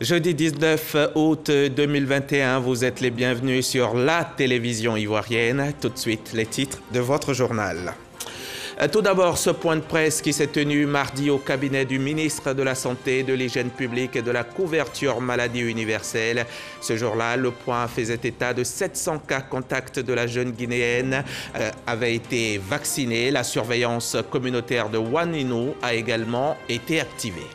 Jeudi 19 août 2021, vous êtes les bienvenus sur la télévision ivoirienne. Tout de suite, les titres de votre journal. Tout d'abord, ce point de presse qui s'est tenu mardi au cabinet du ministre de la Santé, de l'Hygiène publique et de la couverture maladie universelle. Ce jour-là, le point faisait état de 700 cas contacts de la jeune Guinéenne avait été vaccinée. La surveillance communautaire de Ouaninou a également été activée.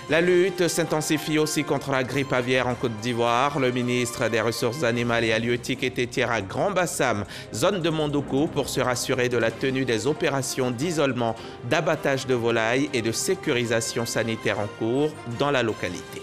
La lutte s'intensifie aussi contre la grippe aviaire en Côte d'Ivoire. Le ministre des Ressources animales et halieutiques était hier à Grand-Bassam, zone de Mondoukou, pour se rassurer de la tenue des opérations d'isolement, d'abattage de volailles et de sécurisation sanitaire en cours dans la localité.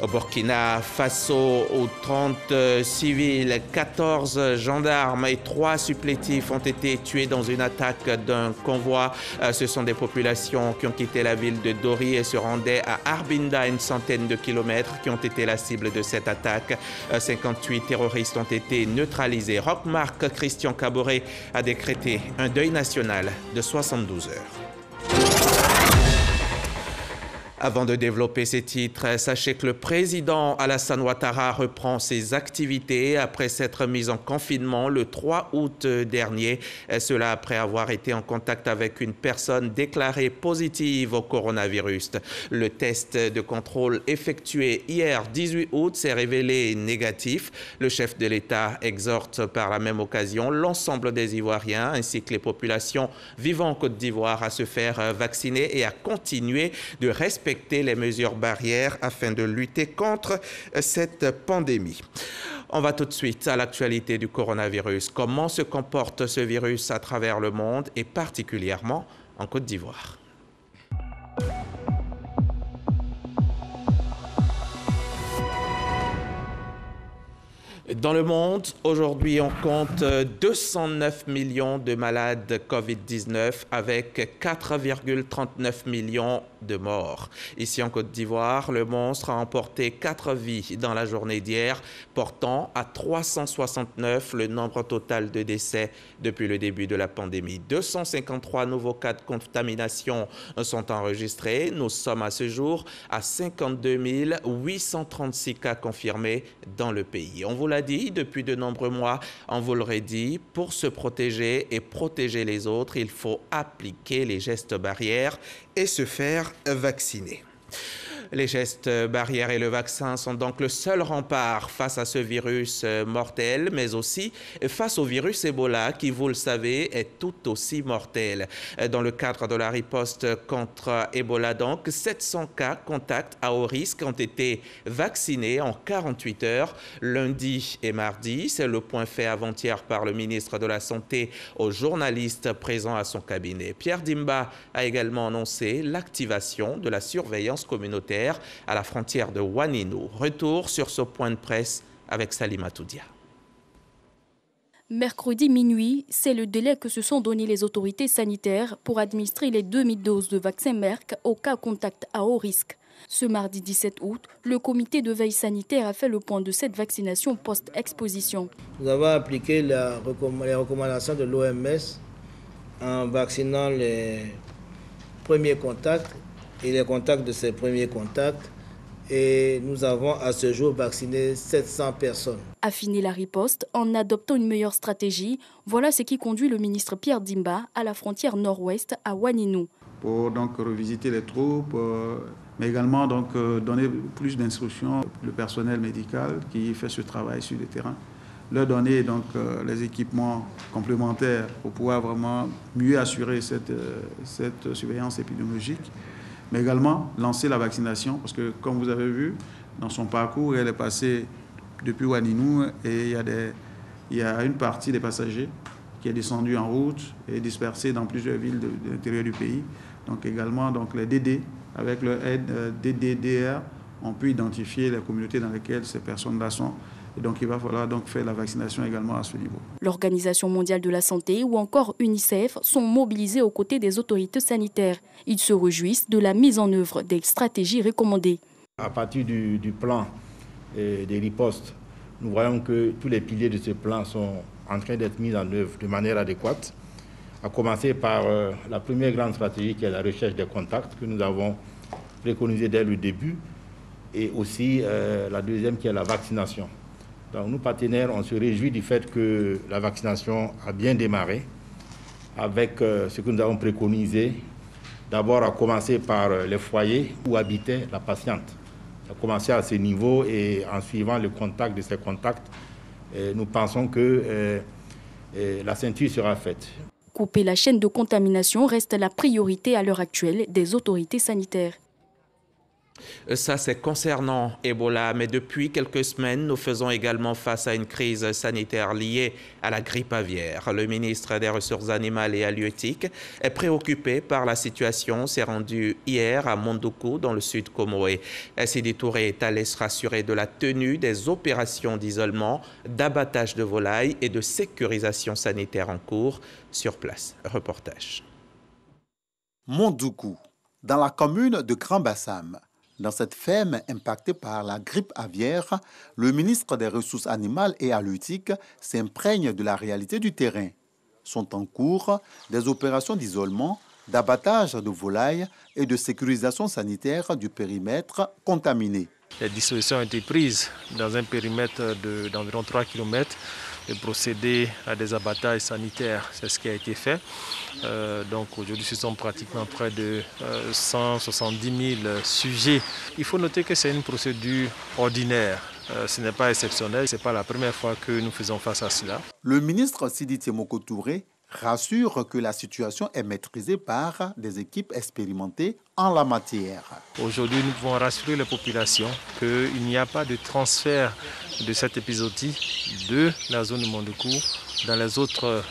Au Burkina Faso, aux 30 civils, 14 gendarmes et 3 supplétifs ont été tués dans une attaque d'un convoi. Ce sont des populations qui ont quitté la ville de Dori et se rendaient à Arbinda, une centaine de kilomètres, qui ont été la cible de cette attaque. 58 terroristes ont été neutralisés. Rockmark Christian Caboret a décrété un deuil national de 72 heures. Avant de développer ces titres, sachez que le président Alassane Ouattara reprend ses activités après s'être mis en confinement le 3 août dernier. Cela après avoir été en contact avec une personne déclarée positive au coronavirus. Le test de contrôle effectué hier 18 août s'est révélé négatif. Le chef de l'État exhorte par la même occasion l'ensemble des Ivoiriens ainsi que les populations vivant en Côte d'Ivoire à se faire vacciner et à continuer de respecter les mesures barrières afin de lutter contre cette pandémie. On va tout de suite à l'actualité du coronavirus. Comment se comporte ce virus à travers le monde et particulièrement en Côte d'Ivoire? Dans le monde, aujourd'hui, on compte 209 millions de malades Covid-19 avec 4,39 millions de morts. Ici en Côte d'Ivoire, le monstre a emporté 4 vies dans la journée d'hier, portant à 369 le nombre total de décès depuis le début de la pandémie. 253 nouveaux cas de contamination sont enregistrés. Nous sommes à ce jour à 52 836 cas confirmés dans le pays. On vous l'a dit, depuis de nombreux mois, on vous l'aurait dit, pour se protéger et protéger les autres, il faut appliquer les gestes barrières et se faire vacciner. Les gestes barrières et le vaccin sont donc le seul rempart face à ce virus mortel, mais aussi face au virus Ebola qui, vous le savez, est tout aussi mortel. Dans le cadre de la riposte contre Ebola, donc, 700 cas contacts à haut risque ont été vaccinés en 48 heures, lundi et mardi. C'est le point fait avant-hier par le ministre de la Santé aux journalistes présents à son cabinet. Pierre Dimba a également annoncé l'activation de la surveillance communautaire à la frontière de Ouaninou. Retour sur ce point de presse avec Salima Toudia. Mercredi minuit, c'est le délai que se sont donnés les autorités sanitaires pour administrer les 2000 doses de vaccin Merck aux cas contacts à haut risque. Ce mardi 17 août, le comité de veille sanitaire a fait le point de cette vaccination post-exposition. Nous avons appliqué les recommandations de l'OMS en vaccinant les premiers contacts et les contacts de ces premiers contacts. Et nous avons à ce jour vacciné 700 personnes. Affiner la riposte en adoptant une meilleure stratégie, voilà ce qui conduit le ministre Pierre Dimba à la frontière nord-ouest à Ouaninou. Pour donc revisiter les troupes, mais également donc donner plus d'instructions au personnel médical qui fait ce travail sur le terrain, leur donner donc les équipements complémentaires pour pouvoir vraiment mieux assurer cette surveillance épidémiologique. Mais également lancer la vaccination, parce que comme vous avez vu, dans son parcours, elle est passée depuis Ouaninou et il y a une partie des passagers qui est descendue en route et dispersée dans plusieurs villes de l'intérieur du pays. Donc également, donc les DD, avec leur aide DDDR, on peut identifier les communautés dans lesquelles ces personnes-là sont. Et donc, il va falloir donc faire la vaccination également à ce niveau. L'Organisation mondiale de la santé ou encore UNICEF sont mobilisés aux côtés des autorités sanitaires. Ils se réjouissent de la mise en œuvre des stratégies recommandées. À partir du plan des ripostes, nous voyons que tous les piliers de ce plan sont en train d'être mis en œuvre de manière adéquate, à commencer par la première grande stratégie qui est la recherche des contacts que nous avons préconisée dès le début, et aussi la deuxième qui est la vaccination. Donc nous, partenaires, on se réjouit du fait que la vaccination a bien démarré avec ce que nous avons préconisé, d'abord à commencer par les foyers où habitait la patiente. On a commencé à ce niveau et en suivant le contact de ces contacts, nous pensons que la ceinture sera faite. Couper la chaîne de contamination reste la priorité à l'heure actuelle des autorités sanitaires. Ça, c'est concernant Ebola, mais depuis quelques semaines, nous faisons également face à une crise sanitaire liée à la grippe aviaire. Le ministre des Ressources animales et halieutiques est préoccupé par la situation, s'est rendu hier à Mondoukou, dans le sud Comoé. Sidi Touré est allé se rassurer de la tenue des opérations d'isolement, d'abattage de volailles et de sécurisation sanitaire en cours sur place. Reportage. Mondoukou, dans la commune de Grand-Bassam. Dans cette ferme impactée par la grippe aviaire, le ministre des Ressources animales et halieutiques s'imprègne de la réalité du terrain. Sont en cours des opérations d'isolement, d'abattage de volailles et de sécurisation sanitaire du périmètre contaminé. Les dispositions ont été prises dans un périmètre d'environ 3 km de procéder à des abattages sanitaires. C'est ce qui a été fait. Donc aujourd'hui, ce sont pratiquement près de 170 000 sujets. Il faut noter que c'est une procédure ordinaire. Ce n'est pas exceptionnel. Ce n'est pas la première fois que nous faisons face à cela. Le ministre Sidi Temoko Touré rassure que la situation est maîtrisée par des équipes expérimentées en la matière. Aujourd'hui, nous pouvons rassurer les populations qu'il n'y a pas de transfert de cette épizootie de la zone de Mondoukou dans les autres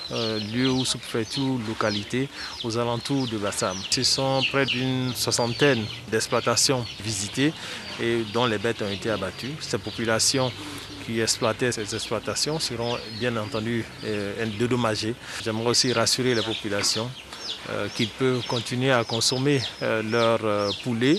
lieux ou sous-préfectures, localités aux alentours de Bassam. Ce sont près d'une soixantaine d'exploitations visitées et dont les bêtes ont été abattues. Ces populations qui exploitaient ces exploitations seront bien entendu dédommagées. J'aimerais aussi rassurer les populations qu'ils peuvent continuer à consommer leur poulet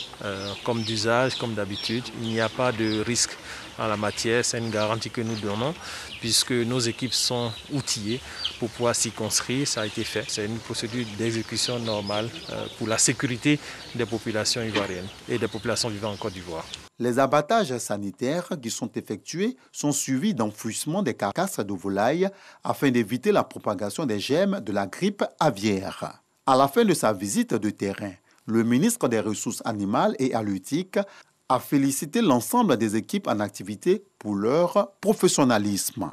comme d'usage, comme d'habitude. Il n'y a pas de risque en la matière, c'est une garantie que nous donnons puisque nos équipes sont outillées pour pouvoir s'y construire. Ça a été fait. C'est une procédure d'exécution normale pour la sécurité des populations ivoiriennes et des populations vivant en Côte d'Ivoire. Les abattages sanitaires qui sont effectués sont suivis d'enfouissement des carcasses de volailles afin d'éviter la propagation des germes de la grippe aviaire. À la fin de sa visite de terrain, le ministre des Ressources animales et halieutiques a félicité l'ensemble des équipes en activité pour leur professionnalisme.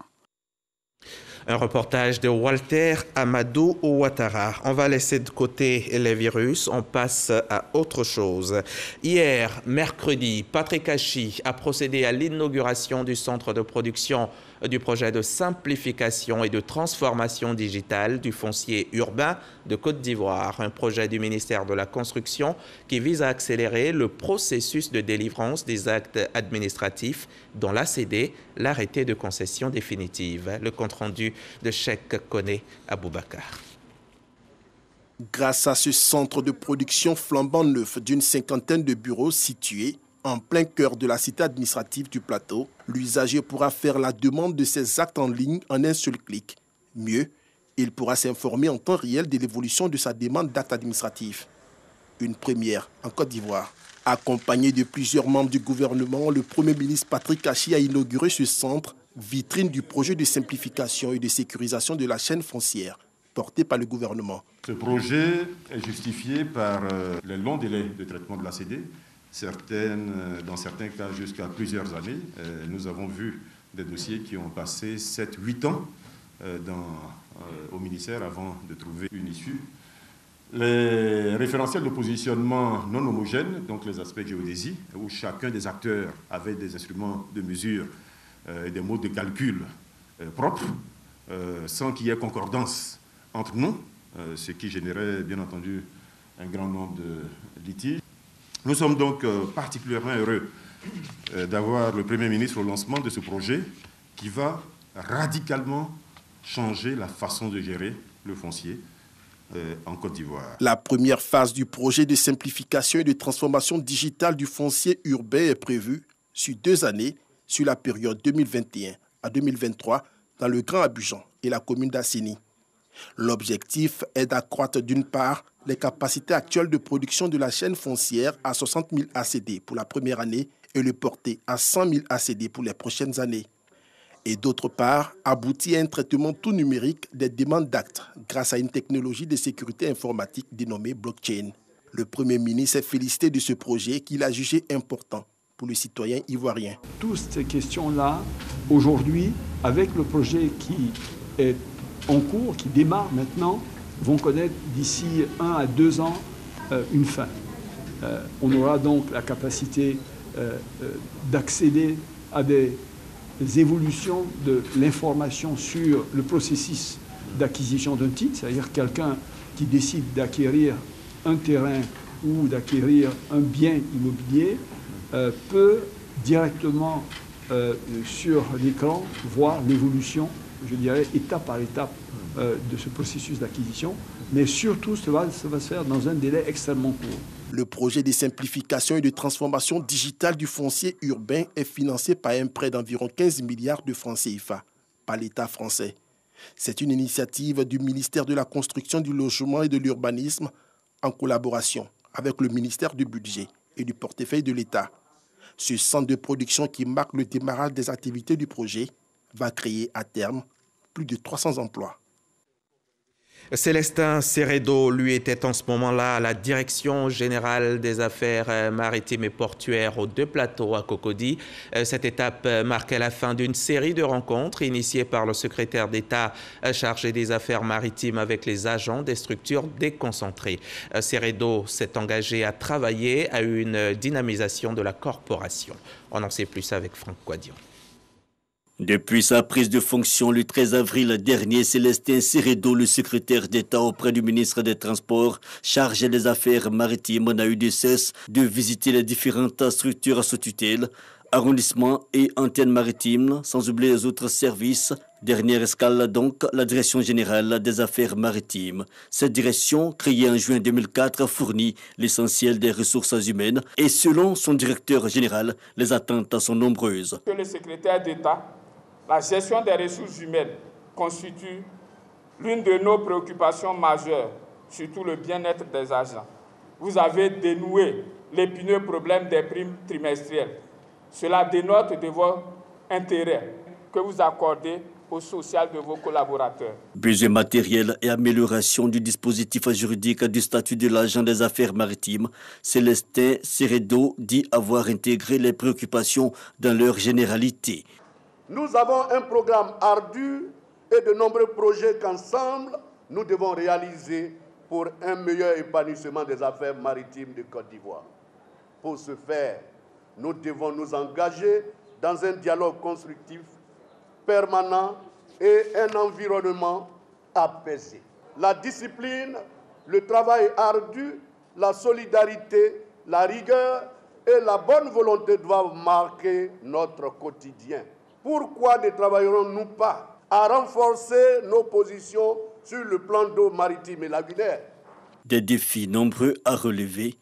Un reportage de Walter Amadou Ouattara. On va laisser de côté les virus, on passe à autre chose. Hier, mercredi, Patrick Hachi a procédé à l'inauguration du centre de production du projet de simplification et de transformation digitale du foncier urbain de Côte d'Ivoire, un projet du ministère de la Construction qui vise à accélérer le processus de délivrance des actes administratifs dont l'ACD, l'arrêté de concession définitive. Le compte-rendu de Cheikh Kone Aboubakar. Grâce à ce centre de production flambant neuf d'une cinquantaine de bureaux situés en plein cœur de la cité administrative du plateau, l'usager pourra faire la demande de ses actes en ligne en un seul clic. Mieux, il pourra s'informer en temps réel de l'évolution de sa demande d'acte administratif. Une première en Côte d'Ivoire. Accompagné de plusieurs membres du gouvernement, le Premier ministre Patrick Hachi a inauguré ce centre, vitrine du projet de simplification et de sécurisation de la chaîne foncière, porté par le gouvernement. Ce projet est justifié par les longs délais de traitement de l'ACD, dans certains cas jusqu'à plusieurs années. Nous avons vu des dossiers qui ont passé 7-8 ans au ministère avant de trouver une issue. Les référentiels de positionnement non homogènes, donc les aspects géodésie, où chacun des acteurs avait des instruments de mesure et des modes de calcul propres, sans qu'il y ait concordance entre nous, ce qui générait bien entendu un grand nombre de litiges. Nous sommes donc particulièrement heureux d'avoir le Premier ministre au lancement de ce projet qui va radicalement changer la façon de gérer le foncier en Côte d'Ivoire. La première phase du projet de simplification et de transformation digitale du foncier urbain est prévue sur 2 années, sur la période 2021 à 2023, dans le Grand Abidjan et la commune d'Assini. L'objectif est d'accroître d'une part les capacités actuelles de production de la chaîne foncière à 60 000 ACD pour la première année et le porter à 100 000 ACD pour les prochaines années. Et d'autre part, aboutir à un traitement tout numérique des demandes d'actes grâce à une technologie de sécurité informatique dénommée blockchain. Le Premier ministre s'est félicité de ce projet qu'il a jugé important pour le citoyen ivoirien. Toutes ces questions-là, aujourd'hui, avec le projet qui est en cours, qui démarre maintenant, vont connaître d'ici 1 à 2 ans une fin. On aura donc la capacité d'accéder à des évolutions de l'information sur le processus d'acquisition d'un titre, c'est-à-dire quelqu'un qui décide d'acquérir un terrain ou d'acquérir un bien immobilier peut directement sur l'écran voir l'évolution, je dirais, étape par étape de ce processus d'acquisition, mais surtout ça va se faire dans un délai extrêmement court. Le projet de simplification et de transformation digitale du foncier urbain est financé par un prêt d'environ 15 milliards de francs CFA par l'État français. C'est une initiative du ministère de la Construction, du Logement et de l'Urbanisme en collaboration avec le ministère du Budget et du Portefeuille de l'État. Ce centre de production qui marque le démarrage des activités du projet va créer à terme plus de 300 emplois. Célestin Seredo, lui, était en ce moment-là à la Direction générale des affaires maritimes et portuaires aux Deux Plateaux à Cocody. Cette étape marquait la fin d'une série de rencontres initiées par le secrétaire d'État chargé des affaires maritimes avec les agents des structures déconcentrées. Seredo s'est engagé à travailler à une dynamisation de la corporation. On en sait plus avec Franck Quadion. Depuis sa prise de fonction le 13 avril dernier, Célestin Seredo, le secrétaire d'État auprès du ministre des Transports, chargé des affaires maritimes, n'a eu de cesse de visiter les différentes structures sous tutelle, arrondissements et antennes maritimes, sans oublier les autres services. Dernière escale donc, la Direction générale des affaires maritimes. Cette direction, créée en juin 2004, fournit l'essentiel des ressources humaines et selon son directeur général, les attentes sont nombreuses. Le secrétaire d'État, la gestion des ressources humaines constitue l'une de nos préoccupations majeures, surtout le bien-être des agents. Vous avez dénoué l'épineux problème des primes trimestrielles. Cela dénote de votre intérêt que vous accordez au social de vos collaborateurs. Besoin matériel et amélioration du dispositif juridique du statut de l'agent des affaires maritimes, Célestin Seredo dit avoir intégré les préoccupations dans leur généralité. Nous avons un programme ardu et de nombreux projets qu'ensemble nous devons réaliser pour un meilleur épanouissement des affaires maritimes de Côte d'Ivoire. Pour ce faire, nous devons nous engager dans un dialogue constructif, permanent et un environnement apaisé. La discipline, le travail ardu, la solidarité, la rigueur et la bonne volonté doivent marquer notre quotidien. Pourquoi ne travaillerons-nous pas à renforcer nos positions sur le plan d'eau maritime et lagunaire? Des défis nombreux à relever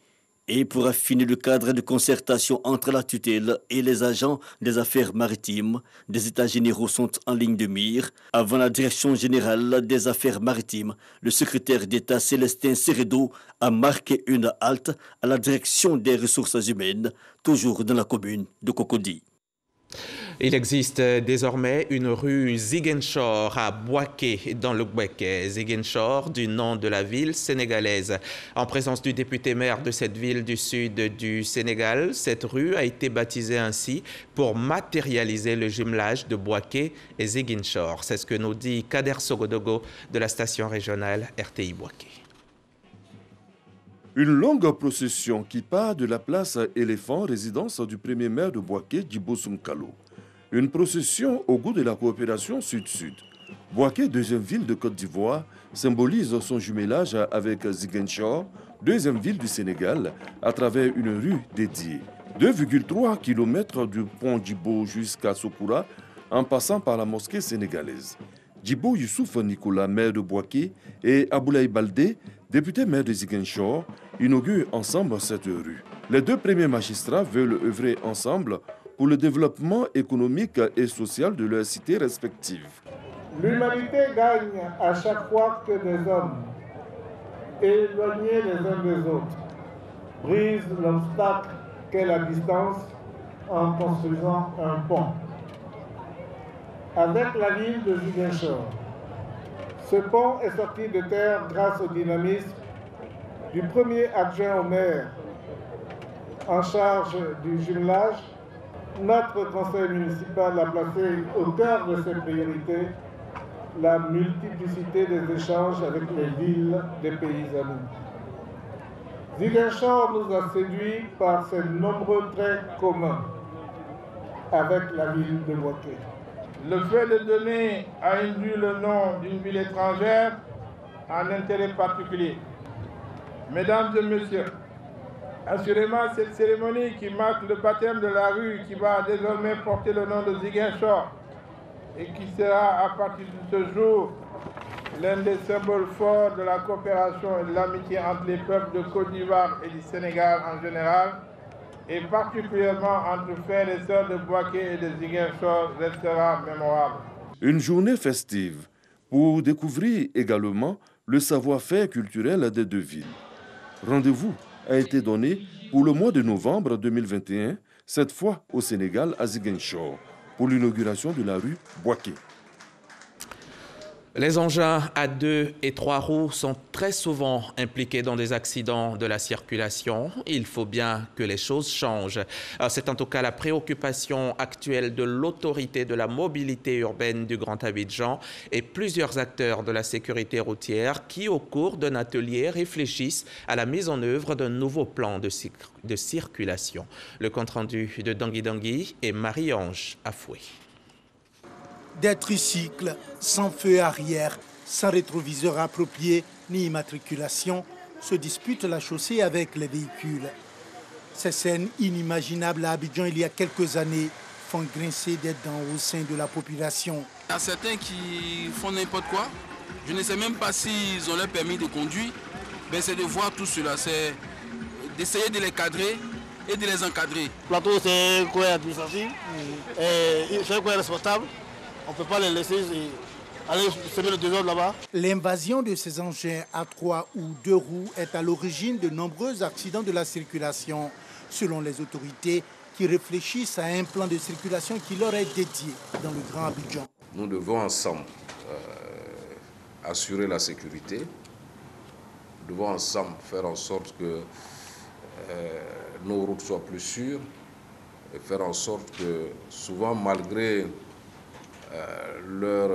et pour affiner le cadre de concertation entre la tutelle et les agents des affaires maritimes, des états généraux sont en ligne de mire. Avant la Direction générale des affaires maritimes, le secrétaire d'État Célestin Seredo a marqué une halte à la Direction des ressources humaines, toujours dans la commune de Cocody. Il existe désormais une rue Ziguinchor à Bouaké, dans le Bouaké. Ziguinchor, du nom de la ville sénégalaise. En présence du député-maire de cette ville du sud du Sénégal, cette rue a été baptisée ainsi pour matérialiser le jumelage de Bouaké et Ziguinchor. C'est ce que nous dit Kader Sogodogo de la station régionale RTI Bouaké. Une longue procession qui part de la place Éléphant, résidence du premier maire de Bouaké, Djibo Soumkalo. Une procession au goût de la coopération sud-sud. Bouaké, deuxième ville de Côte d'Ivoire, symbolise son jumelage avec Ziguinchor, deuxième ville du Sénégal, à travers une rue dédiée. 2,3 km du pont Djibo jusqu'à Sokoura, en passant par la mosquée sénégalaise. Djibo Youssouf Nicolas, maire de Bouaké, et Aboulaye Baldé, député maire de Ziguinchor, inaugurent ensemble cette rue. Les deux premiers magistrats veulent œuvrer ensemble pour le développement économique et social de leurs cités respectives. L'humanité gagne à chaque fois que des hommes, éloignés les uns des autres, brisent l'obstacle qu'est la distance en construisant un pont. Avec la ville de Ziguinchor, ce pont est sorti de terre grâce au dynamisme du premier adjoint au maire en charge du jumelage. Notre conseil municipal a placé au cœur de ses priorités la multiplicité des échanges avec les villes des pays amis. Ziguinchor nous a séduits par ses nombreux traits communs avec la ville de Bouaké. Le fait de donner à une ville le nom d'une ville étrangère a un intérêt particulier. Mesdames et messieurs, assurément cette cérémonie qui marque le baptême de la rue qui va désormais porter le nom de Ziguinchor et qui sera à partir de ce jour l'un des symboles forts de la coopération et de l'amitié entre les peuples de Côte d'Ivoire et du Sénégal en général, et particulièrement entre frères et sœurs de Bouaké et de Ziguinchor, restera mémorable. Une journée festive pour découvrir également le savoir-faire culturel des deux villes. Rendez-vous a été donné pour le mois de novembre 2021, cette fois au Sénégal, à Ziguinchor, pour l'inauguration de la rue Bouaké. Les engins à 2 et 3 roues sont très souvent impliqués dans des accidents de la circulation. Il faut bien que les choses changent. C'est en tout cas la préoccupation actuelle de l'autorité de la mobilité urbaine du Grand Abidjan et plusieurs acteurs de la sécurité routière qui, au cours d'un atelier, réfléchissent à la mise en œuvre d'un nouveau plan de circulation. Le compte-rendu de Dangui Dangui et Marie-Ange Afoué. Des tricycles sans feu arrière, sans rétroviseur approprié ni immatriculation, se disputent la chaussée avec les véhicules. Ces scènes inimaginables à Abidjan il y a quelques années font grincer des dents au sein de la population. Il y a certains qui font n'importe quoi. Je ne sais même pas s'ils ont leur permis de conduire. Mais c'est de voir tout cela, c'est d'essayer de les cadrer et de les encadrer. Le plateau, c'est quoi administratif, c'est quoi responsable. On ne peut pas les laisser aller semer le désordre là-bas. L'invasion de ces engins à 3 ou 2 roues est à l'origine de nombreux accidents de la circulation, selon les autorités qui réfléchissent à un plan de circulation qui leur est dédié dans le Grand Abidjan. Nous devons ensemble assurer la sécurité. Nous devons ensemble faire en sorte que nos routes soient plus sûres et faire en sorte que souvent, malgré leur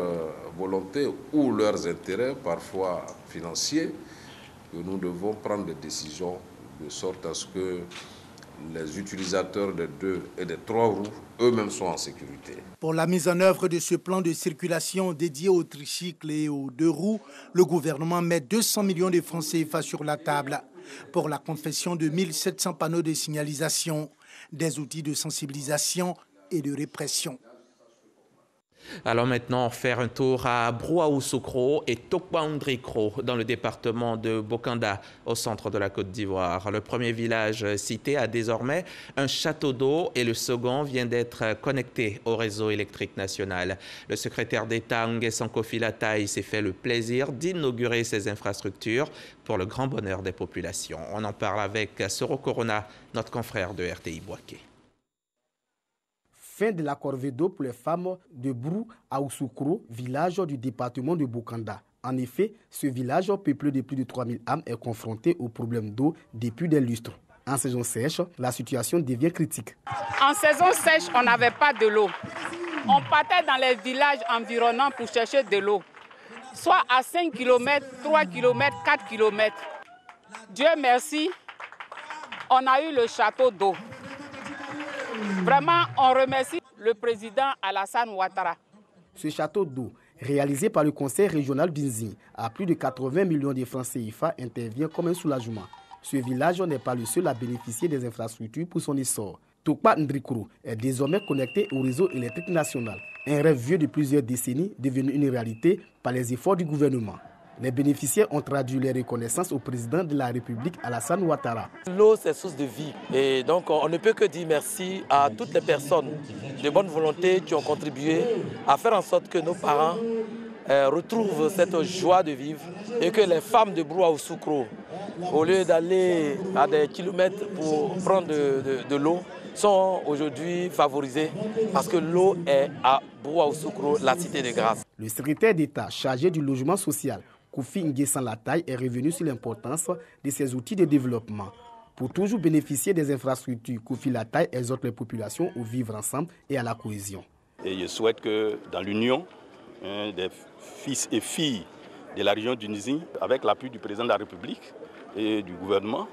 volonté ou leurs intérêts, parfois financiers, que nous devons prendre des décisions de sorte à ce que les utilisateurs des 2 et des 3 roues eux-mêmes soient en sécurité. Pour la mise en œuvre de ce plan de circulation dédié aux tricycles et aux 2 roues, le gouvernement met 200 millions de francs CFA sur la table pour la confection de 1700 panneaux de signalisation, des outils de sensibilisation et de répression. Alors maintenant, faire un tour à Brouaousoukro et Tokwaundrikro dans le département de Bokanda, au centre de la Côte d'Ivoire. Le premier village cité a désormais un château d'eau et le second vient d'être connecté au réseau électrique national. Le secrétaire d'État Nguessan Kofi Lataï s'est fait le plaisir d'inaugurer ces infrastructures pour le grand bonheur des populations. On en parle avec Soro Corona, notre confrère de RTI Bouaké. Fin de la corvée d'eau pour les femmes de Brouaousoukro, village du département de Bokanda. En effet, ce village peuplé de plus de 3000 âmes est confronté au problème d'eau depuis des lustres. En saison sèche, la situation devient critique. En saison sèche, on n'avait pas de l'eau. On partait dans les villages environnants pour chercher de l'eau. Soit à 5 km, 3 km, 4 km. Dieu merci, on a eu le château d'eau. Vraiment, on remercie le président Alassane Ouattara. Ce château d'eau, réalisé par le conseil régional d'Inzi, à plus de 80 millions de francs CFA, intervient comme un soulagement. Ce village n'est pas le seul à bénéficier des infrastructures pour son essor. Tokpa Ndrikro est désormais connecté au réseau électrique national. Un rêve vieux de plusieurs décennies devenu une réalité par les efforts du gouvernement. Les bénéficiaires ont traduit leur reconnaissance au président de la République, Alassane Ouattara. L'eau, c'est source de vie. Et donc, on ne peut que dire merci à toutes les personnes de bonne volonté qui ont contribué à faire en sorte que nos parents retrouvent cette joie de vivre et que les femmes de Brouaousoukro au lieu d'aller à des kilomètres pour prendre de l'eau, sont aujourd'hui favorisés parce que l'eau est à Bouaousoukro, la cité de grâce. Le secrétaire d'État chargé du logement social, Koufi Nguessan Lataille, est revenu sur l'importance de ces outils de développement. Pour toujours bénéficier des infrastructures, Koufi Lataille exhorte les populations au vivre ensemble et à la cohésion. Et je souhaite que dans l'union des fils et filles de la région du Nizing, avec l'appui du président de la République et du gouvernement,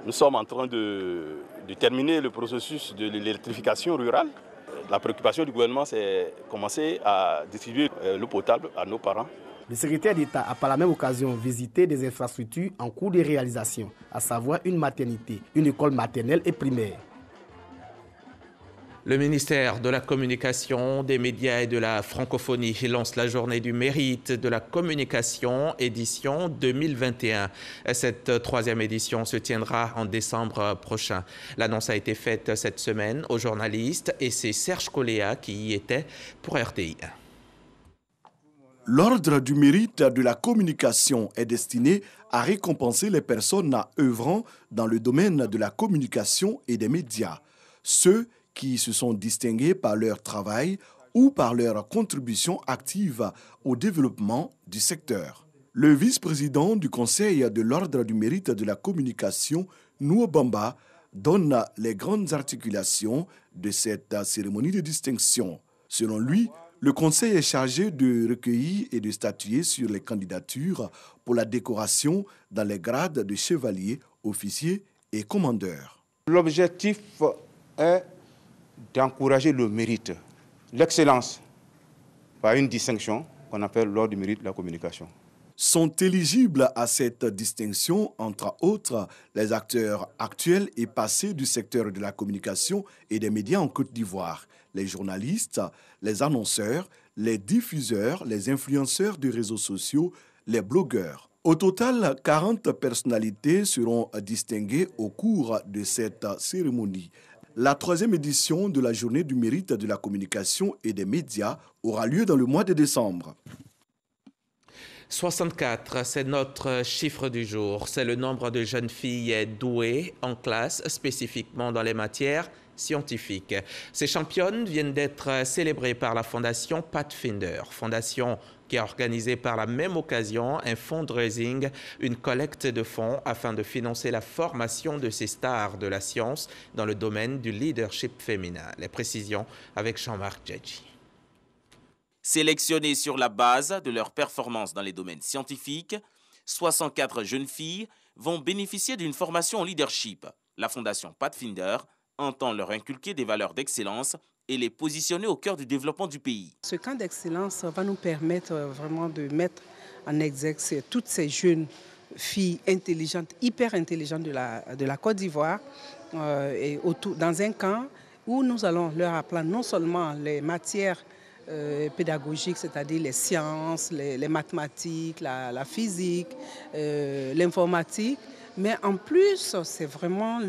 nous sommes en train de terminer le processus de l'électrification rurale. La préoccupation du gouvernement, c'est commencer à distribuer l'eau potable à nos parents. Le secrétaire d'État a par la même occasion visité des infrastructures en cours de réalisation, à savoir une maternité, une école maternelle et primaire. Le ministère de la Communication, des Médias et de la Francophonie lance la journée du mérite de la communication, édition 2021. Cette troisième édition se tiendra en décembre prochain. L'annonce a été faite cette semaine aux journalistes et c'est Serge Coléa qui y était pour RTI. L'ordre du mérite de la communication est destiné à récompenser les personnes œuvrant dans le domaine de la communication et des médias. Ceux qui se sont distingués par leur travail ou par leur contribution active au développement du secteur. Le vice-président du Conseil de l'Ordre du mérite de la communication, Nouo Bamba, donne les grandes articulations de cette cérémonie de distinction. Selon lui, le Conseil est chargé de recueillir et de statuer sur les candidatures pour la décoration dans les grades de chevalier, officier et commandeur. L'objectif est d'encourager le mérite, l'excellence, par une distinction qu'on appelle l'ordre du mérite de la communication. Sont éligibles à cette distinction, entre autres, les acteurs actuels et passés du secteur de la communication et des médias en Côte d'Ivoire, les journalistes, les annonceurs, les diffuseurs, les influenceurs de réseaux sociaux, les blogueurs. Au total, 40 personnalités seront distinguées au cours de cette cérémonie. La troisième édition de la Journée du mérite de la communication et des médias aura lieu dans le mois de décembre. 64, c'est notre chiffre du jour. C'est le nombre de jeunes filles douées en classe, spécifiquement dans les matières scientifiques. Ces championnes viennent d'être célébrées par la fondation Pathfinder, fondation qui a organisé par la même occasion un fundraising, une collecte de fonds afin de financer la formation de ces stars de la science dans le domaine du leadership féminin. Les précisions avec Jean-Marc Djedji. Sélectionnées sur la base de leurs performances dans les domaines scientifiques, 64 jeunes filles vont bénéficier d'une formation en leadership. La fondation Pathfinder entend leur inculquer des valeurs d'excellence et les positionner au cœur du développement du pays. Ce camp d'excellence va nous permettre vraiment de mettre en exergue toutes ces jeunes filles intelligentes, hyper intelligentes de la Côte d'Ivoire, dans un camp où nous allons leur apprendre non seulement les matières pédagogiques, c'est-à-dire les sciences, les mathématiques, la physique, l'informatique, mais en plus, c'est vraiment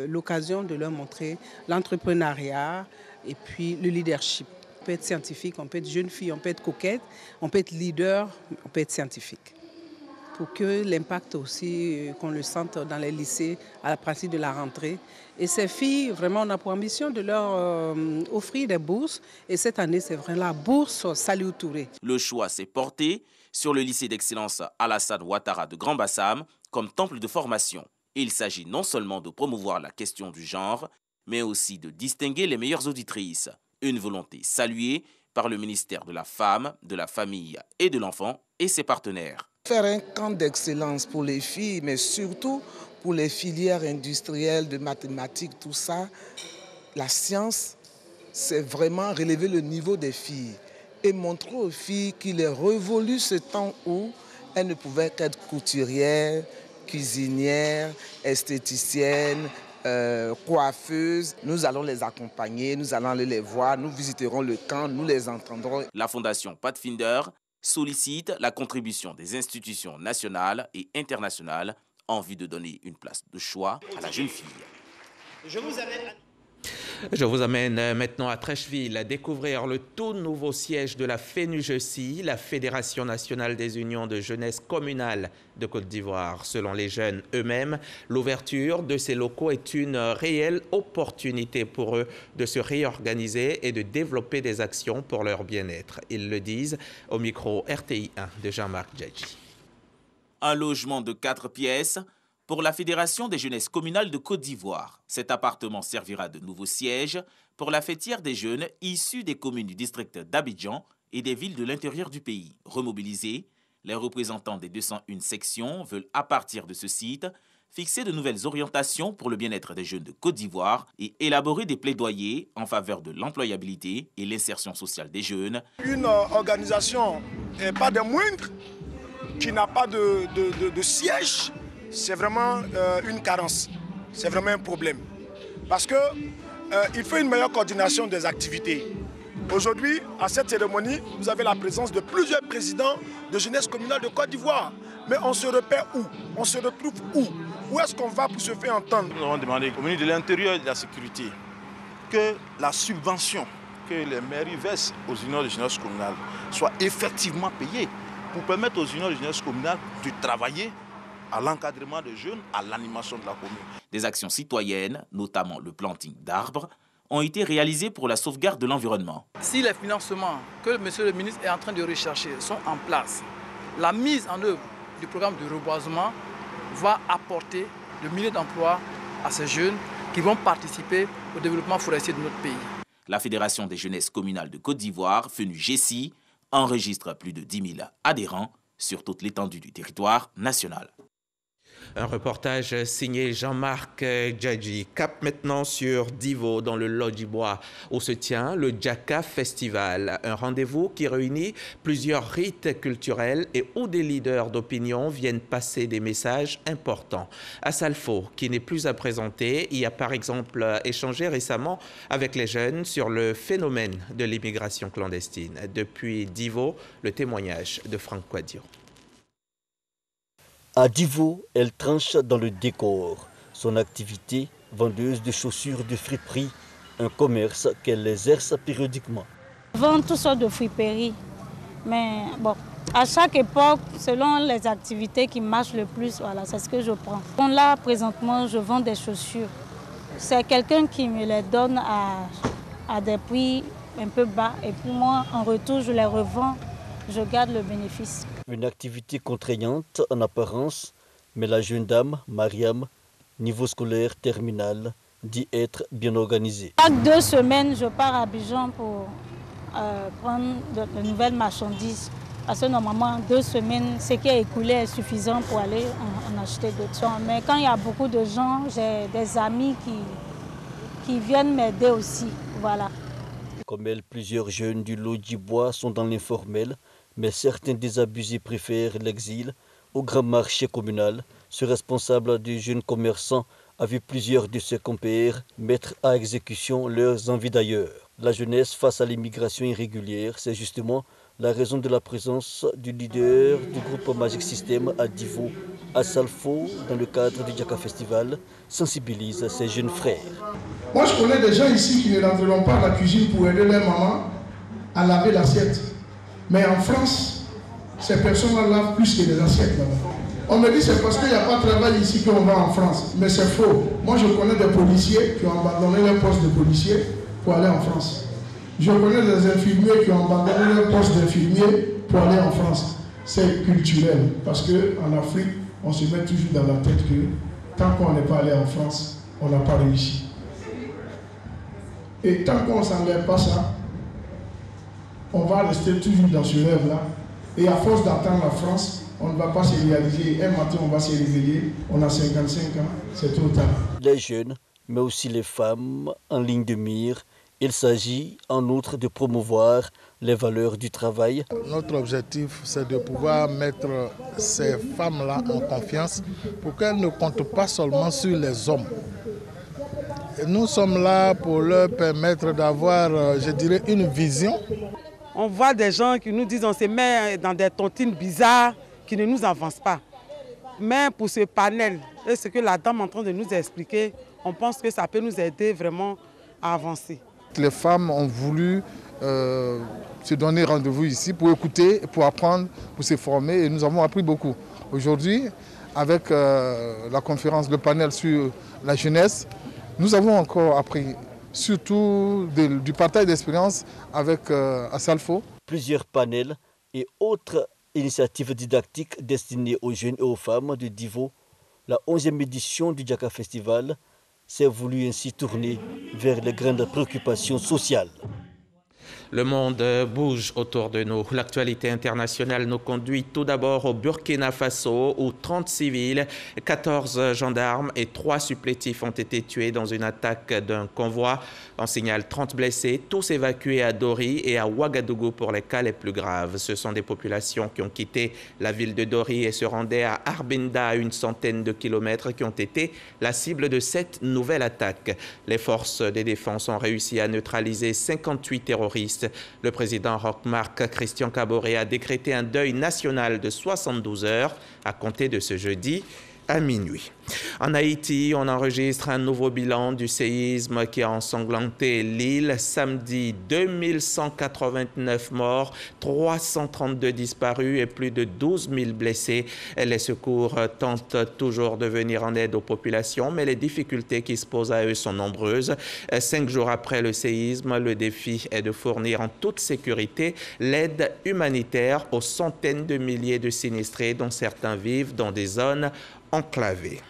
l'occasion de leur montrer l'entrepreneuriat et puis le leadership. On peut être scientifique, on peut être jeune fille, on peut être coquette, on peut être leader, on peut être scientifique. Pour que l'impact aussi, qu'on le sente dans les lycées à la partir de la rentrée. Et ces filles, vraiment, on a pour ambition de leur offrir des bourses. Et cette année, c'est vraiment la bourse Saliou Touré. Le choix s'est porté sur le lycée d'excellence Alassane Ouattara de Grand Bassam comme temple de formation. Il s'agit non seulement de promouvoir la question du genre, mais aussi de distinguer les meilleures auditrices. Une volonté saluée par le ministère de la Femme, de la Famille et de l'Enfant et ses partenaires. Faire un camp d'excellence pour les filles, mais surtout pour les filières industrielles de mathématiques, tout ça, la science, c'est vraiment relever le niveau des filles et montrer aux filles qu'il est révolu ce temps où elles ne pouvaient qu'être couturières, cuisinières, esthéticiennes, coiffeuses. Nous allons les accompagner, nous allons aller les voir, nous visiterons le camp, nous les entendrons. La fondation Pathfinder sollicite la contribution des institutions nationales et internationales en vue de donner une place de choix à la jeune fille. Je vous avais... Je vous amène maintenant à Treichville à découvrir le tout nouveau siège de la FENUJECI, la Fédération nationale des unions de jeunesse communale de Côte d'Ivoire. Selon les jeunes eux-mêmes, l'ouverture de ces locaux est une réelle opportunité pour eux de se réorganiser et de développer des actions pour leur bien-être. Ils le disent au micro RTI 1 de Jean-Marc Djadji. Un logement de 4 pièces pour la Fédération des jeunesses communales de Côte d'Ivoire. Cet appartement servira de nouveau siège pour la fêtière des jeunes issus des communes du district d'Abidjan et des villes de l'intérieur du pays. Remobilisés, les représentants des 201 sections veulent à partir de ce site fixer de nouvelles orientations pour le bien-être des jeunes de Côte d'Ivoire et élaborer des plaidoyers en faveur de l'employabilité et l'insertion sociale des jeunes. Une organisation, pas des moindres, qui n'a pas de siège, c'est vraiment une carence, c'est vraiment un problème. Parce qu'il faut une meilleure coordination des activités. Aujourd'hui, à cette cérémonie, vous avez la présence de plusieurs présidents de jeunesse communale de Côte d'Ivoire. Mais on se repère où? On se retrouve où? Où est-ce qu'on va pour se faire entendre? Nous avons demandé au ministre de l'Intérieur et de la Sécurité que la subvention que les mairies versent aux unions de jeunesse communale soit effectivement payée pour permettre aux unions de jeunesse communale de travailler à l'encadrement des jeunes, à l'animation de la commune. Des actions citoyennes, notamment le planting d'arbres, ont été réalisées pour la sauvegarde de l'environnement. Si les financements que monsieur le ministre est en train de rechercher sont en place, la mise en œuvre du programme de reboisement va apporter de milliers d'emplois à ces jeunes qui vont participer au développement forestier de notre pays. La Fédération des jeunesses communales de Côte d'Ivoire, FENUJECI, enregistre plus de 10 000 adhérents sur toute l'étendue du territoire national. Un reportage signé Jean-Marc Djadji. Cap maintenant sur Divo, dans le Lodjibois, où se tient le Djaka Festival. Un rendez-vous qui réunit plusieurs rites culturels et où des leaders d'opinion viennent passer des messages importants. Assalfo, qui n'est plus à présenter, y a par exemple échangé récemment avec les jeunes sur le phénomène de l'immigration clandestine. Depuis Divo, le témoignage de Franck Quadio. À Divo, elle tranche dans le décor. Son activité, vendeuse de chaussures de friperie, un commerce qu'elle exerce périodiquement. Je vends toutes sortes de friperies, mais bon, à chaque époque, selon les activités qui marchent le plus, voilà, c'est ce que je prends. Bon, là, présentement, je vends des chaussures. C'est quelqu'un qui me les donne à des prix un peu bas, et puis moi, en retour, je les revends, je garde le bénéfice. Une activité contraignante en apparence, mais la jeune dame, Mariam, niveau scolaire terminal, dit être bien organisée. Chaque 2 semaines, je pars à Abidjan pour prendre de nouvelles marchandises. Parce que normalement, 2 semaines, ce qui est écoulé est suffisant pour aller en acheter d'autres. Mais quand il y a beaucoup de gens, j'ai des amis qui viennent m'aider aussi. Voilà. Comme elle, plusieurs jeunes du Lodjibois sont dans l'informel, mais certains désabusés préfèrent l'exil au grand marché communal. Ce responsable des jeunes commerçants a vu plusieurs de ses compères mettre à exécution leurs envies d'ailleurs. La jeunesse face à l'immigration irrégulière, c'est justement la raison de la présence du leader du groupe Magic System à Divo, Assalfo, dans le cadre du Djaka Festival, sensibilise ses jeunes frères. Moi, je connais des gens ici qui ne rentreront pas à la cuisine pour aider leur maman à laver l'assiette. Mais en France, ces personnes-là lavent plus que les assiettes là-bas. On me dit c'est parce qu'il n'y a pas de travail ici qu'on va en France. Mais c'est faux. Moi, je connais des policiers qui ont abandonné leur poste de policier pour aller en France. Je connais des infirmiers qui ont abandonné leur poste d'infirmier pour aller en France. C'est culturel. Parce qu'en Afrique, on se met toujours dans la tête que tant qu'on n'est pas allé en France, on n'a pas réussi. Et tant qu'on ne s'enlève pas ça, on va rester toujours dans ce rêve-là. Et à force d'attendre la France, on ne va pas se réaliser. Un matin, on va se réveiller, on a 55 ans, c'est trop tard. Les jeunes, mais aussi les femmes en ligne de mire. Il s'agit en outre de promouvoir les valeurs du travail. Notre objectif, c'est de pouvoir mettre ces femmes-là en confiance pour qu'elles ne comptent pas seulement sur les hommes. Et nous sommes là pour leur permettre d'avoir, je dirais, une vision. On voit des gens qui nous disent on se met dans des tontines bizarres qui ne nous avancent pas. Mais pour ce panel, et ce que la dame est en train de nous expliquer, on pense que ça peut nous aider vraiment à avancer. Les femmes ont voulu se donner rendez-vous ici pour écouter, pour apprendre, pour se former et nous avons appris beaucoup. Aujourd'hui, avec la conférence, le panel sur la jeunesse, nous avons encore appris, surtout du partage d'expérience avec Asalfo. Plusieurs panels et autres initiatives didactiques destinées aux jeunes et aux femmes de Divo, la 11e édition du Djaka Festival s'est voulu ainsi tourner vers les grandes préoccupations sociales. Le monde bouge autour de nous. L'actualité internationale nous conduit tout d'abord au Burkina Faso où 30 civils, 14 gendarmes et 3 supplétifs ont été tués dans une attaque d'un convoi. On signale 30 blessés, tous évacués à Dori et à Ouagadougou pour les cas les plus graves. Ce sont des populations qui ont quitté la ville de Dori et se rendaient à Arbinda à une centaine de kilomètres qui ont été la cible de cette nouvelle attaque. Les forces de défense ont réussi à neutraliser 58 terroristes. Le président Roch-Marc Christian Kaboré a décrété un deuil national de 72 heures à compter de ce jeudi à minuit. En Haïti, on enregistre un nouveau bilan du séisme qui a ensanglanté l'île. Samedi, 2189 morts, 332 disparus et plus de 12 000 blessés. Les secours tentent toujours de venir en aide aux populations, mais les difficultés qui se posent à eux sont nombreuses. 5 jours après le séisme, le défi est de fournir en toute sécurité l'aide humanitaire aux centaines de milliers de sinistrés dont certains vivent dans des zones enclavées.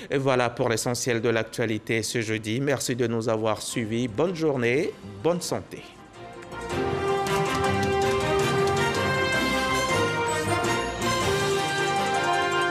Et voilà pour l'essentiel de l'actualité ce jeudi. Merci de nous avoir suivis. Bonne journée, bonne santé.